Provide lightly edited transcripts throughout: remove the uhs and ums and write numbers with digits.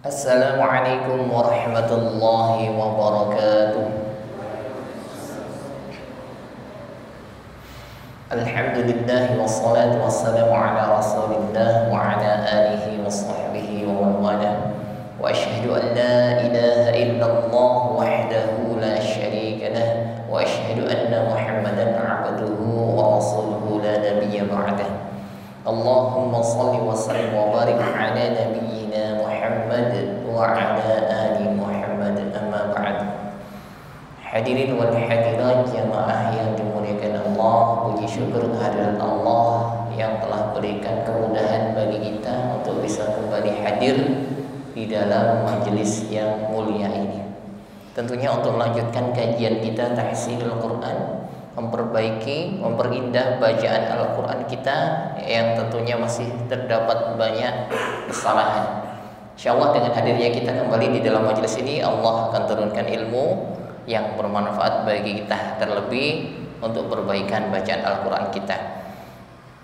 Assalamualaikum warahmatullahi wabarakatuh. Alhamdulillah wassalatu wassalamu ala rasulillah wa ala alihi wa sahbihi wa man wala. Wa asyhadu an la ilaha illallah wahdahu la syarika lah wa asyhadu anna Muhammadan abduhu wa rasuluhu la nabiyya ba'dah. Allahumma salli wa sallim wa barik ala nabiyyina Muhammad wa ala ali Muhammad, amma ba'd. Hadirin wal hadirat jamaah yang dimuliakan Allah, puji syukur kehadirat Allah yang telah berikan kemudahan bagi kita untuk bisa kembali hadir di dalam majelis yang mulia ini. Tentunya untuk melanjutkan kajian kita tahsinul Quran, memperbaiki, memperindah bacaan Al-Quran kita yang tentunya masih terdapat banyak kesalahan. InsyaAllah dengan hadirnya kita kembali di dalam majelis ini, Allah akan turunkan ilmu yang bermanfaat bagi kita, terlebih untuk perbaikan bacaan Al-Quran kita.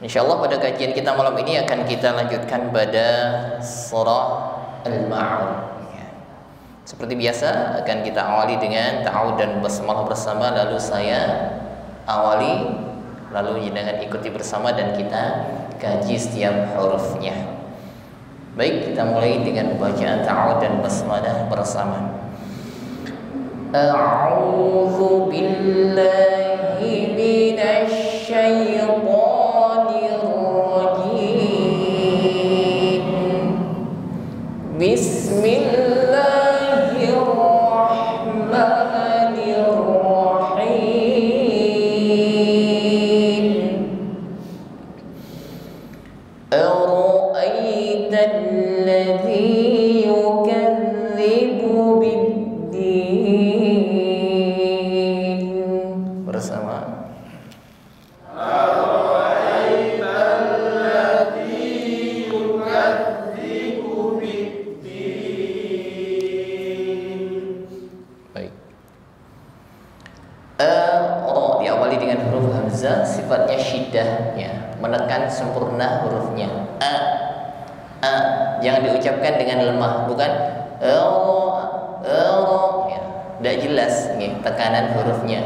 InsyaAllah pada kajian kita malam ini akan kita lanjutkan pada surah Al-Ma'un. Seperti biasa akan kita awali dengan ta'awud dan basmalah bersama, lalu saya awali, lalu jangan ikuti bersama dan kita kaji setiap hurufnya. Baik, kita mulai dengan bacaan ta'awud dan basmalah bersama. A'udzu billahi minasy syaithanir rajim. Bismillahirrahmanirrahim. Ara'aita alladzi yukadzibu bid-din. Bersama. Ara'aita alladzi yukadzibu bid-din. Baik. Diawali dengan huruf hamzah, sifatnya syiddah, ya, menekan sempurna hurufnya. Jangan diucapkan dengan lemah, bukan ya, tidak jelas, ya, tekanan hurufnya.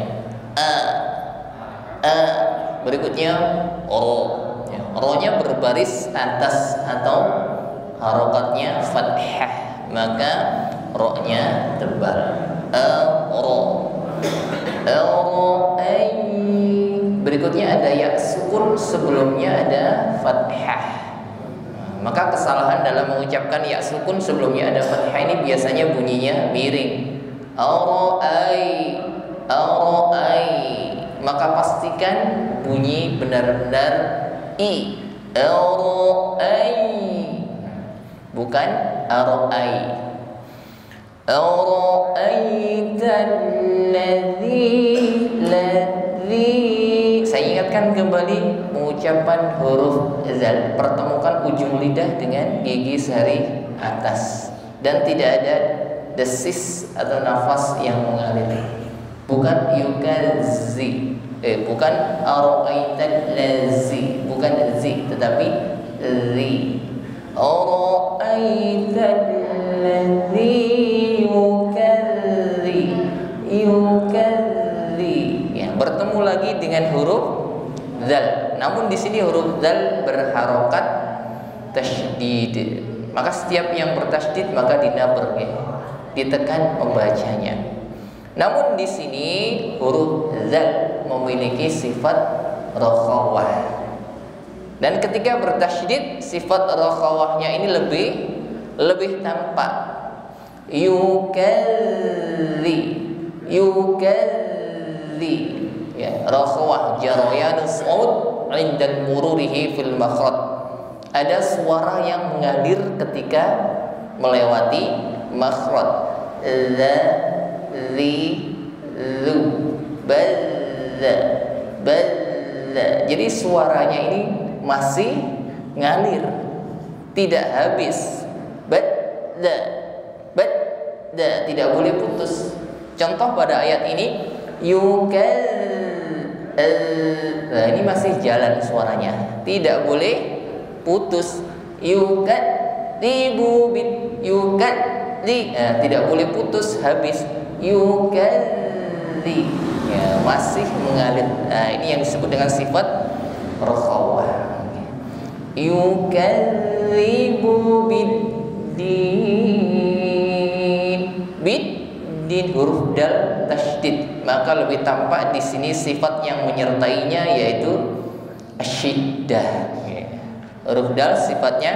Berikutnya ya, ro-nya berbaris atas atau harokatnya fathah, maka ro-nya tebal. Berikutnya ada ya sukun, sebelumnya ada fathah. Maka kesalahan dalam mengucapkan ya sukun sebelumnya ada fathah ini biasanya bunyinya miring. Arai. Maka pastikan bunyi benar-benar i. Arai. Bukan arai. Saya ingatkan kembali pengucapan huruf zal. Pertemukan ujung lidah dengan gigi sari atas dan tidak ada desis atau nafas yang mengalir. Bukan yukazi, bukan ara'aitan lazi, bukan zi, tetapi zi. Ara'aitan lazi yukazi. Ya, bertemu lagi dengan huruf zal. Namun di sini huruf zal berharokat tasydid. Maka setiap yang bertasydid maka dinaber, ya, ditekan membacanya. Namun di sini huruf zal memiliki sifat rakhawah. Dan ketika bertasydid, sifat rakhawahnya ini lebih tampak. Yukazi. Ya, rakhawah jarayan saud 'inda mururihi fil makhraj. Ada suara yang mengalir ketika melewati makhraj. La zi lu bala. Jadi suaranya ini masih ngalir, tidak habis. Bada, tidak boleh putus. Contoh pada ayat ini nah, ini masih jalan suaranya, tidak boleh putus. yukadzibu yukadzi, tidak boleh putus habis yukadzi, ya, masih mengalir. Ini yang disebut dengan sifat rakhawah. Yukadzibu biddin, huruf dal tasydid, maka lebih tampak di sini sifat yang menyertainya yaitu syiddah. Huruf dal sifatnya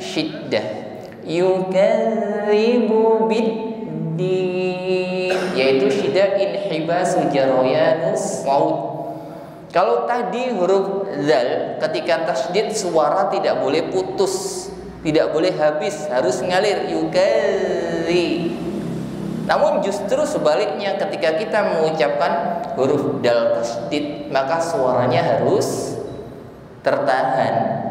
syiddah. Yukadzibu biddin, yaitu syiddah inhibasu jarayanus maut. Kalau tadi huruf zal ketika tasydid suara tidak boleh putus, tidak boleh habis, harus ngalir yukadzi. Namun justru sebaliknya, ketika kita mengucapkan huruf dal tasydid maka suaranya harus tertahan,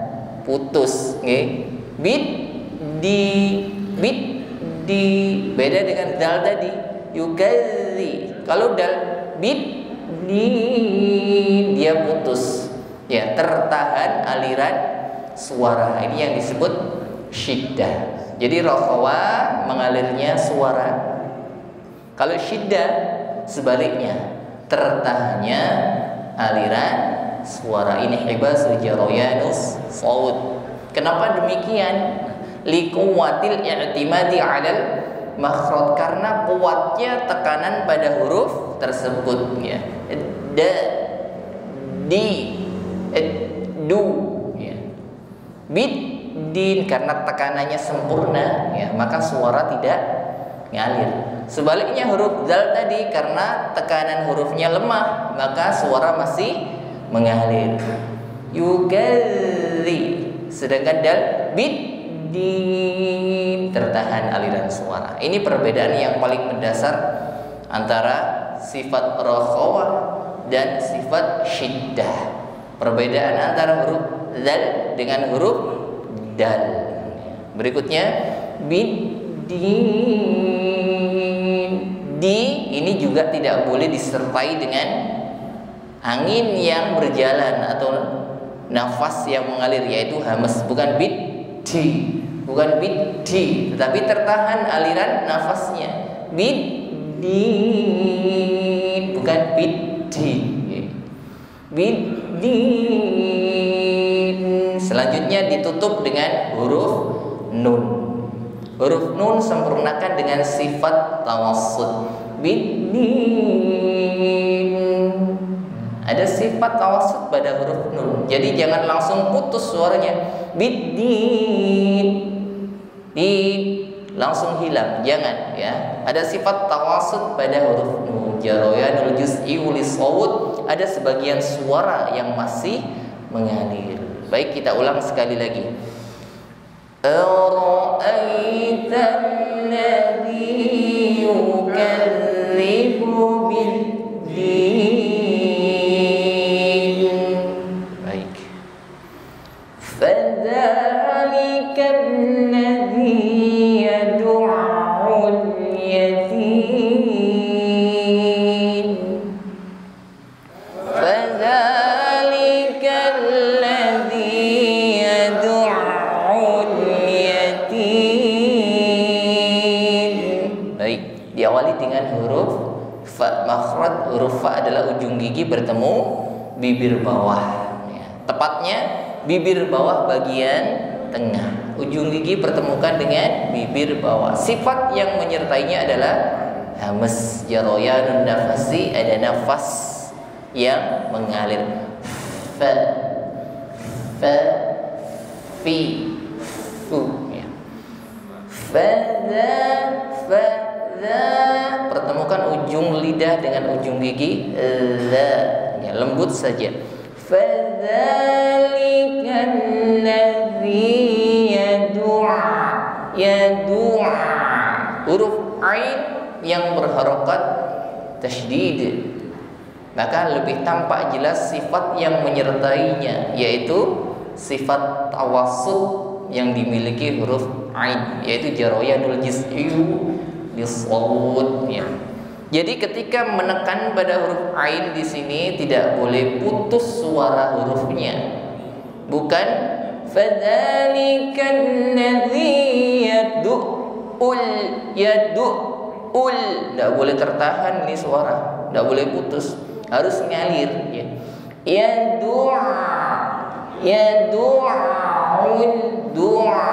putus, nggih. Biddi beda dengan dal tadi yukadzi. Kalau dal biddi dia putus, ya, tertahan aliran suara. Ini yang disebut syiddah. Jadi rakhawah mengalirnya suara. Kalau syiddah sebaliknya, tertahannya aliran suara. Ini hibasu jarayanus shaut. Kenapa demikian? Liquwatil i'timadi 'alal makhraj, karena kuatnya tekanan pada huruf tersebut, ya. Da, di, du, ya. Biddin karena tekanannya sempurna, ya, maka suara tidak ngalir. Sebaliknya huruf zal tadi karena tekanan hurufnya lemah, maka suara masih mengalir. Yukadzi, sedangkan dal biddin tertahan aliran suara. Ini perbedaan yang paling mendasar antara sifat rakhawah dan sifat syiddah. Perbedaan antara huruf zal dengan huruf dal. Berikutnya biddin. Di ini juga tidak boleh disertai dengan angin yang berjalan atau nafas yang mengalir, yaitu hamas. Bukan biddi, bukan biddi, tetapi tertahan aliran nafasnya. Biddin, bukan biddi. Biddin. Selanjutnya ditutup dengan huruf nun. Huruf nun sempurnakan dengan sifat tawassut. Biddin. Ada sifat tawassut pada huruf nun. Jadi jangan langsung putus suaranya. Biddin. Langsung hilang, jangan, ya. Ada sifat tawassut pada huruf nun. Jarayanul juz'i lis shawt, ada sebagian suara yang masih mengalir. Baik, kita ulang sekali lagi. Ara'aitan ladzi yukadzibu biddin. Baik. Fadzalikal ladzi yad'ul yatim. Fadzalikal ladzi yad'ul yatim. Baik, diawali dengan huruf fa makhraj. Huruf fa adalah ujung gigi bertemu bibir bawah, ya. Tepatnya bibir bawah bagian tengah. Ujung gigi pertemukan dengan bibir bawah. Sifat yang menyertainya adalah hamas. Jarayanun nafasi, ada nafas yang mengalir. Fa, fa, fi, fu, ya. Fadza, fadza, pertemukan ujung lidah dengan ujung gigi za, ya, lembut saja. Fadzalikal ladzi yad'a. Huruf ain yang berharokat tasydid, maka lebih tampak jelas sifat yang menyertainya, yaitu sifat tawassut yang dimiliki huruf ain, yaitu jarayanul juz'i lis shawt, ya. Jadi ketika menekan pada huruf ain di sini tidak boleh putus suara hurufnya. Bukan Fadzalikal ladzi yad'ul. Enggak boleh tertahan nih suara, enggak boleh putus, harus ngalir ya. Yad'ul du'a.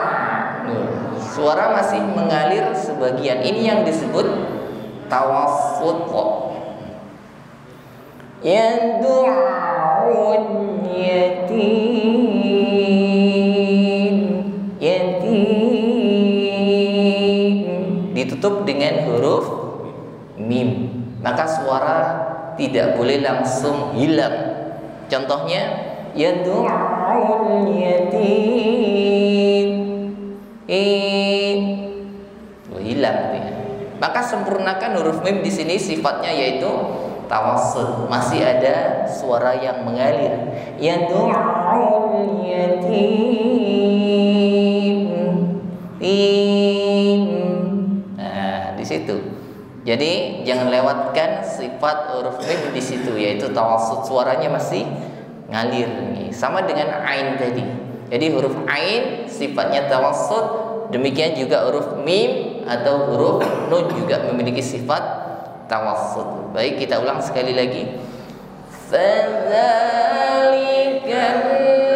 Suara masih mengalir sebagian. Ini yang disebut tawassut. Yad'ul yatim ditutup dengan huruf mim, maka suara tidak boleh langsung hilang. Contohnya yad'ul yatim, hilang ya. Maka sempurnakan huruf mim di sini, sifatnya yaitu tawassut, masih ada suara yang mengalir. Yad'ul yatim. Nah, di situ. Jadi jangan lewatkan sifat huruf mim di situ, yaitu tawassut, suaranya masih ngalir. Sama dengan ain tadi. Jadi huruf ain sifatnya tawassut, demikian juga huruf mim atau huruf nun juga memiliki sifat tawassut. Baik, kita ulang sekali lagi. Fadzalikal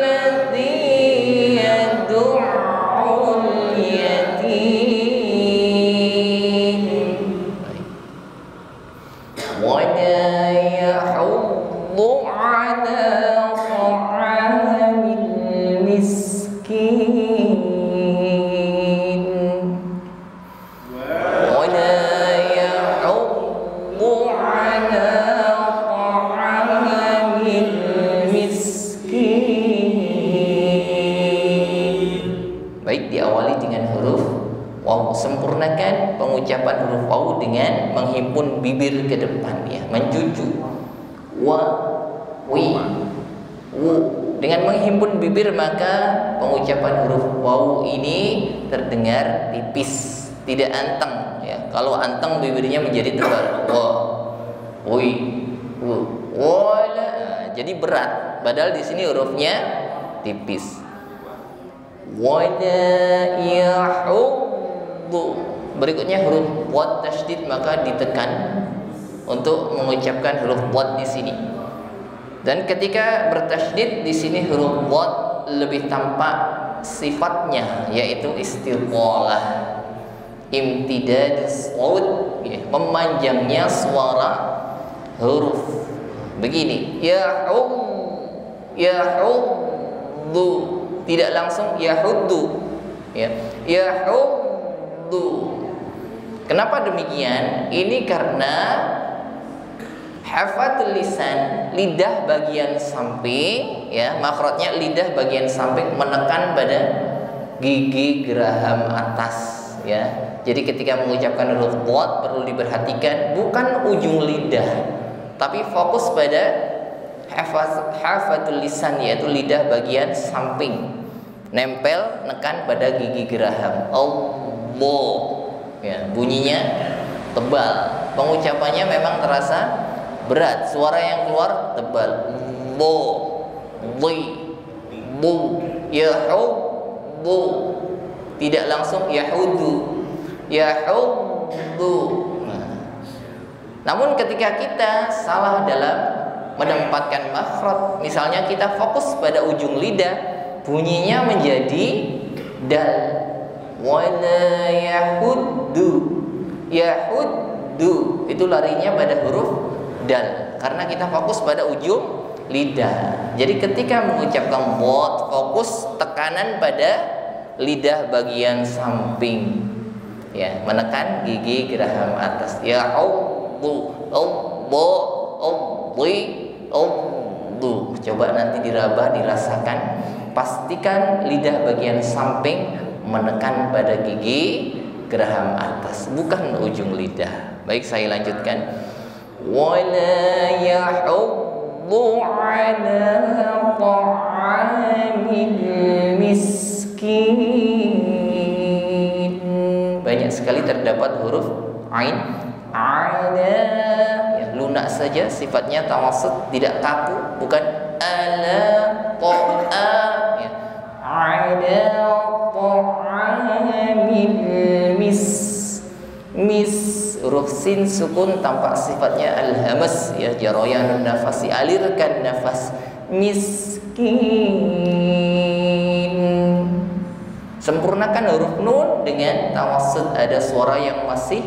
ladzi yad'ul yatim wa la yahuddu 'ala ta'amil miskin wa la yahuddu 'ala ta'amil miskin. Baik, diawali dengan huruf waw. Sempurnakan pengucapan huruf waw dengan menghimpun bibir ke depan ya, mencucu. Wa, wi, wu. Dengan menghimpun bibir maka pengucapan huruf waw ini terdengar tipis, tidak anteng ya. Kalau anteng bibirnya menjadi tebal. Wa, wi, wu, wala. Jadi berat, padahal di sini hurufnya tipis. Wala yahuddu. Berikutnya huruf wad tasydid, maka ditekan untuk mengucapkan huruf wad di sini. Dan ketika bertasydid di sini huruf wad lebih tampak sifatnya, yaitu istiqalah, imtidad saut, ya, memanjangnya suara huruf. Begini, yahuddu, tidak langsung yahuddu ya, yahuddu. Kenapa demikian? Ini karena hafatul lisan, lidah bagian samping ya, makrotnya lidah bagian samping menekan pada gigi geraham atas ya. Jadi ketika mengucapkan huruf wad perlu diperhatikan bukan ujung lidah, tapi fokus pada hafatul lisan, yaitu lidah bagian samping, nempel nekan pada gigi geraham. Allah ya, bunyinya tebal, pengucapannya memang terasa berat, suara yang keluar tebal. Bo, bi, bu, yahuddu, tidak langsung yahuddu, yahuddu. Namun ketika kita salah dalam menempatkan makhraj, misalnya kita fokus pada ujung lidah, bunyinya menjadi dal. Wala yahuddu, yahuddu, itu larinya pada huruf dal karena kita fokus pada ujung lidah. Jadi ketika mengucapkan wad, fokus tekanan pada lidah bagian samping ya, menekan gigi geraham atas. Ya coba nanti diraba, dirasakan, pastikan lidah bagian samping menekan pada gigi geraham atas, bukan ujung lidah. Baik, saya lanjutkan. Wala yahuddu 'ala ta'amil miskin. Banyak sekali terdapat huruf ain, ala ya, lunak saja, sifatnya tawassut, tidak kaku, bukan ala, qa'a ya. ala ta'amil mis huruf sin sukun tampak sifatnya al-hamas ya, jarayanun nafasi, alirkan nafas. Miskin, sempurnakan huruf nun dengan tawassut, ada suara yang masih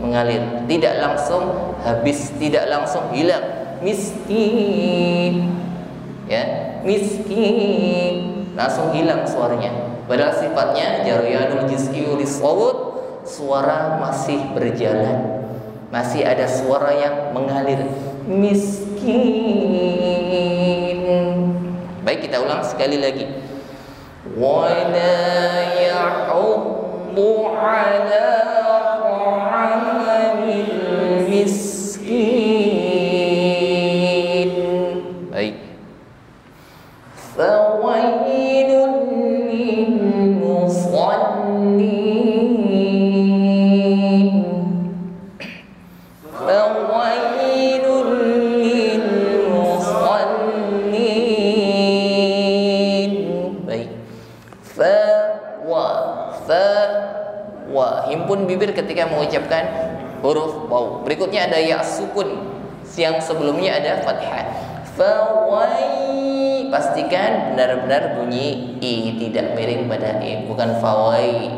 mengalir, tidak langsung habis, tidak langsung hilang. Miskin ya, miskin langsung hilang suaranya, padahal sifatnya jarayanul juz'i lisawut, suara masih berjalan, masih ada suara yang mengalir. Miskin. Baik, kita ulang sekali lagi. Wala ya'uddu ala ta'amil miskin. Baik. Fawailun lil musallin. Fawailun lil musallin. Baik. Wa himpun bibir ketika mengucapkan huruf waw. Berikutnya ada ya sukun, yang sebelumnya ada fathah. Fawai, pastikan benar-benar bunyi i, tidak miring pada i, bukan fawai.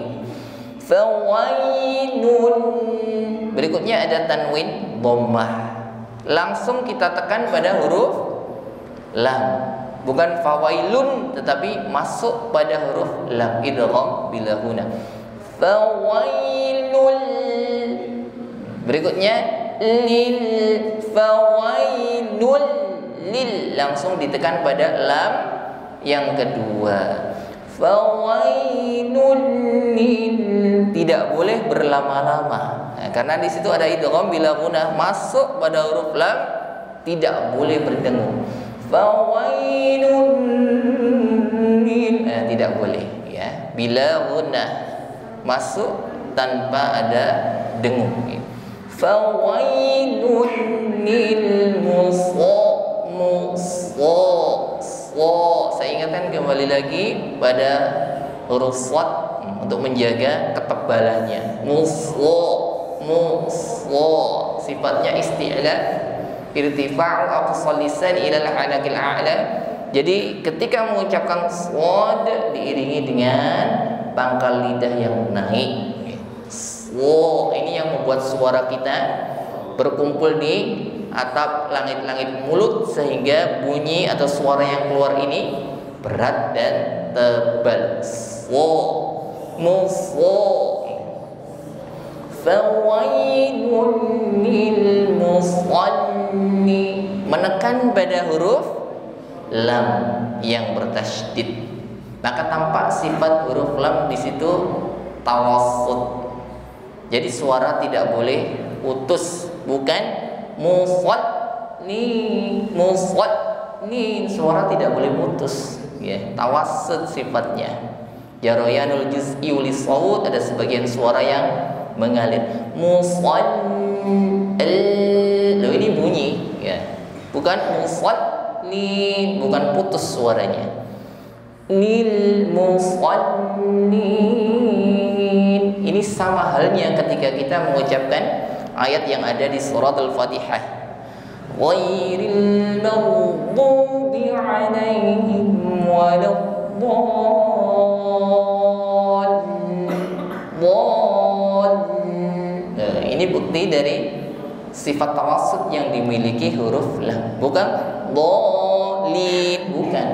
Fawainun. Berikutnya ada tanwin dhammah, langsung kita tekan pada huruf lam, bukan fawailun tetapi masuk pada huruf lam, idgham bila huna. Fawailul. Berikutnya lil, fawailul lil, langsung ditekan pada lam yang kedua. Fawailul lil, tidak boleh berlama-lama. Nah, karena di situ ada idgham bila gunah, masuk pada huruf lam, tidak boleh berdengung. Fawailul lil, tidak boleh ya, bila gunah, masuk tanpa ada dengung. Fawailul lil saya ingatkan kembali lagi pada huruf shad untuk menjaga ketebalannya. Sifatnya isti'la, irtifa'u aqsal lisan ila al-hanakil a'la. Jadi ketika mengucapkan shad diiringi dengan pangkal lidah yang naik. Ini yang membuat suara kita berkumpul di atap langit-langit mulut, sehingga bunyi atau suara yang keluar ini berat dan tebal. Fawailun lil musalli, menekan pada huruf lam yang bertasydid, maka tampak sifat huruf lam di situ tawassut. Jadi suara tidak boleh putus, bukan musallin, suara tidak boleh putus ya, tawassut sifatnya. Jarayanul juz'i lisawut, ada sebagian suara yang mengalir. Ini bunyi ya, bukan musallin, bukan putus suaranya. Lil musallin, ini sama halnya ketika kita mengucapkan ayat yang ada di surat Al-Fatihah. Ghairil maghdubi 'alaihim waladdallin. Ini bukti dari sifat tawassut yang dimiliki huruf lam, bukan dhalin, bukan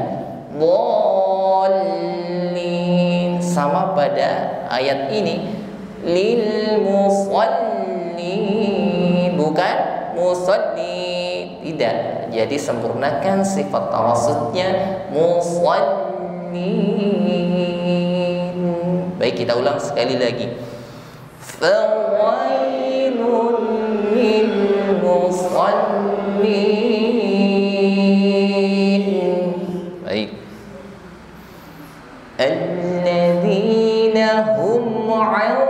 dhalin. Sama pada ayat ini, lil musallin, bukan musalli, tidak. Jadi sempurnakan sifat tawassutnya musallin. Baik, kita ulang sekali lagi. Fawailun lil musallin. Baik. Alladzina hum 'an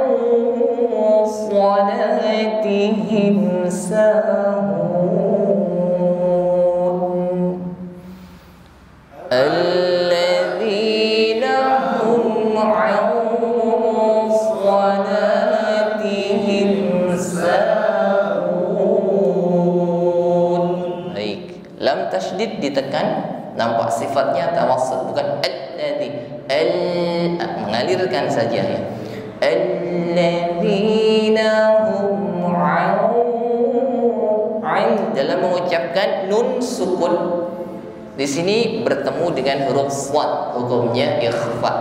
salatihim sahun. Alladzina hum Lam tasydid ditekan, nampak sifatnya tawassut, bukan alladzi. Mengalirkan saja ya. Alladzina hum dalam mengucapkan nun sukun di sini bertemu dengan huruf shad, hukumnya ikhfa.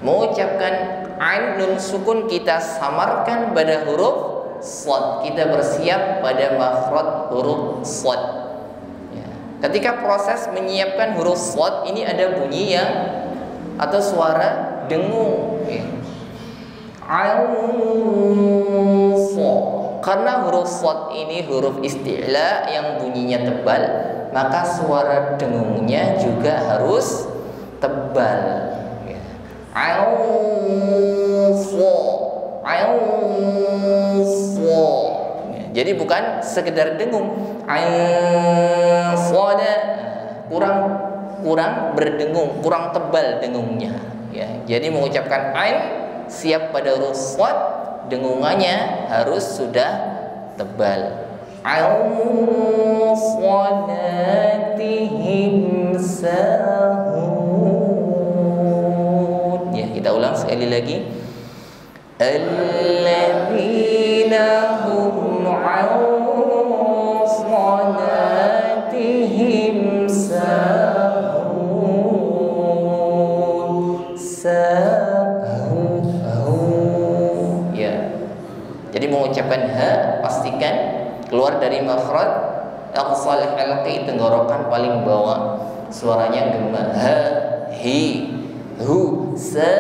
Mengucapkan ain nun sukun kita samarkan pada huruf shad, kita bersiap pada makhraj huruf shad. Ya. Ketika proses menyiapkan huruf shad ini ada bunyi yang atau suara dengung. Ya. Karena huruf shad ini huruf isti'la yang bunyinya tebal, maka suara dengungnya juga harus tebal. Ya. Jadi bukan sekedar dengung. Kurang berdengung, kurang tebal dengungnya. Ya. Jadi mengucapkan ain siap pada huruf shad, dengungannya harus sudah tebal. Ya, kita ulang sekali lagi. Alladzina hum 'an salatihim sahun. Ya. Jadi mengucapkan ha pastikan keluar dari makhraj aqsal halqi, tenggorokan paling bawah, suaranya gema. Ha, hi, hu, sa,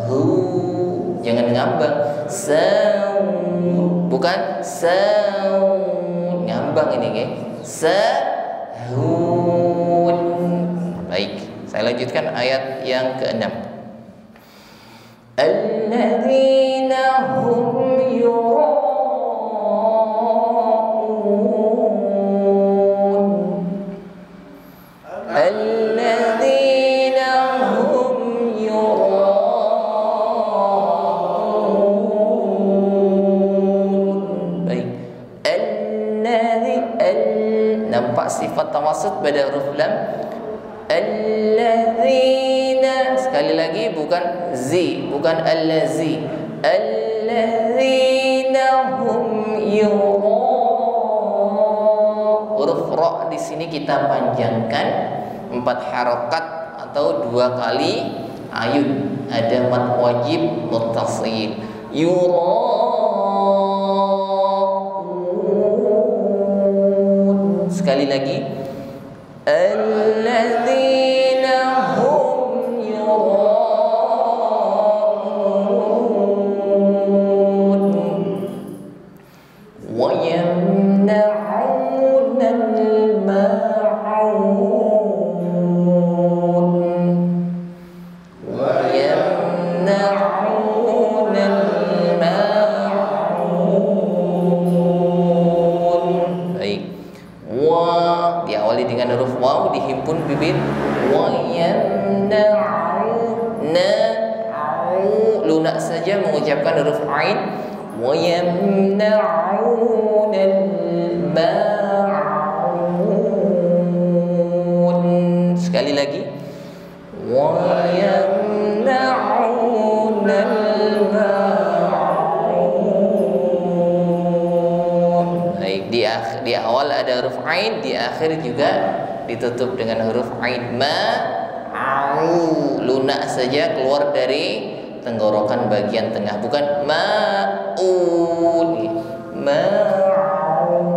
hu. Jangan ngambang. Saun, bukan saun. Ngambang ini ke. Sahun. Baik, saya lanjutkan ayat yang ke-6. Alladzina hum yura'un. Alladzina hum yura'un. Baik. Nampak sifat tawassut pada huruf lam. Alladzina, sekali lagi bukan zi, bukan allazi. Alladzina hum huruf ra di sini kita panjangkan 4 harokat atau 2 kali ayun. Ada mad wajib muttasil. Yura'un. Sekali lagi. Alladzina hum yura'un wa yamna'una al-ma'un wa yamna'una al-ma'un. Baik. Wa diawali dengan huruf waw, dihimpun bibir. Wa yamna'una, lunak saja mengucapkan huruf ain. Wa yamna'una al-ma'un. Sekali lagi. Wa yamna'una al-ma'un. Baik, di awal ada huruf ain, di akhir juga ditutup dengan huruf ain. Ma'u, lunak saja keluar dari tenggorokan bagian tengah, bukan ma'un. Ma'un.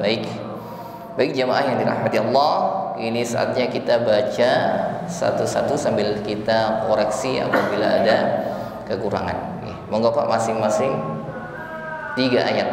Baik. Baik jamaah yang dirahmati Allah, ini saatnya kita baca satu-satu sambil kita koreksi apabila ada kekurangan. Monggo Pak, masing-masing 3 ayat.